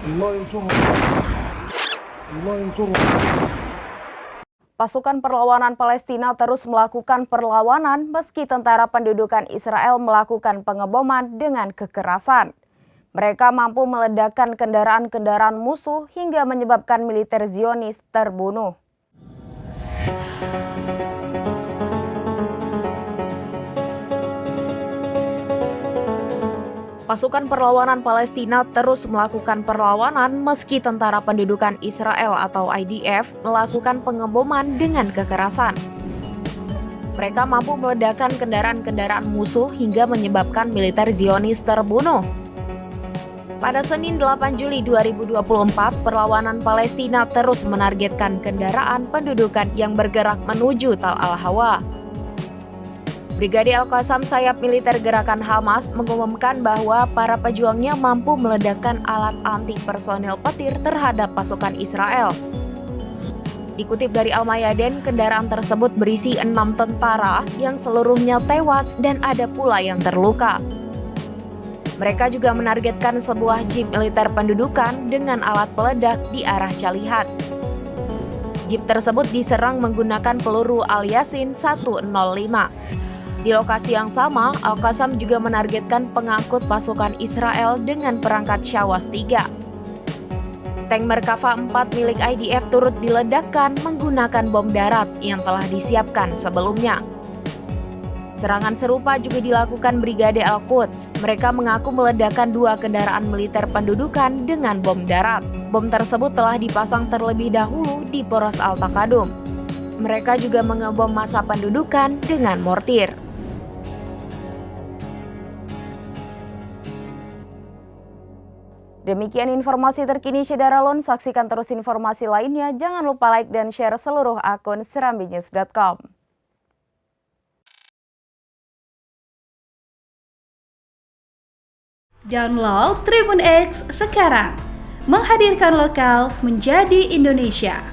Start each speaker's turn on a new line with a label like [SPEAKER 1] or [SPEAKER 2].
[SPEAKER 1] الله ينصرهم الله ينصرهم.
[SPEAKER 2] Pasukan perlawanan Palestina terus melakukan perlawanan meski tentara pendudukan Israel melakukan pengeboman dengan kekerasan. Mereka mampu meledakkan kendaraan-kendaraan musuh hingga menyebabkan militer Zionis terbunuh. Pasukan perlawanan Palestina terus melakukan perlawanan meski tentara pendudukan Israel atau IDF melakukan pengeboman dengan kekerasan. Mereka mampu meledakkan kendaraan-kendaraan musuh hingga menyebabkan militer Zionis terbunuh. Pada Senin 8 Juli 2024, perlawanan Palestina terus menargetkan kendaraan pendudukan yang bergerak menuju Tal Al-Hawa. Brigade Al-Qassam sayap militer gerakan Hamas mengumumkan bahwa para pejuangnya mampu meledakkan alat anti personil petir terhadap pasukan Israel. Dikutip dari Al-Mayadin, kendaraan tersebut berisi 6 tentara yang seluruhnya tewas dan ada pula yang terluka. Mereka juga menargetkan sebuah jeep militer pendudukan dengan alat peledak di arah Calihat. Jeep tersebut diserang menggunakan peluru Al-Yasin 105. Di lokasi yang sama, Al-Qassam juga menargetkan pengangkut pasukan Israel dengan perangkat Shawas 3. Tank Merkava 4 milik IDF turut diledakkan menggunakan bom darat yang telah disiapkan sebelumnya. Serangan serupa juga dilakukan Brigade Al-Quds. Mereka mengaku meledakkan 2 kendaraan militer pendudukan dengan bom darat. Bom tersebut telah dipasang terlebih dahulu di Poros Al-Taqadum. Mereka juga mengebom massa pendudukan dengan mortir. Demikian informasi terkini Syederalun, saksikan terus informasi lainnya. Jangan lupa like dan share seluruh akun serambinews.com.
[SPEAKER 3] Download Tribun X sekarang, menghadirkan lokal menjadi Indonesia.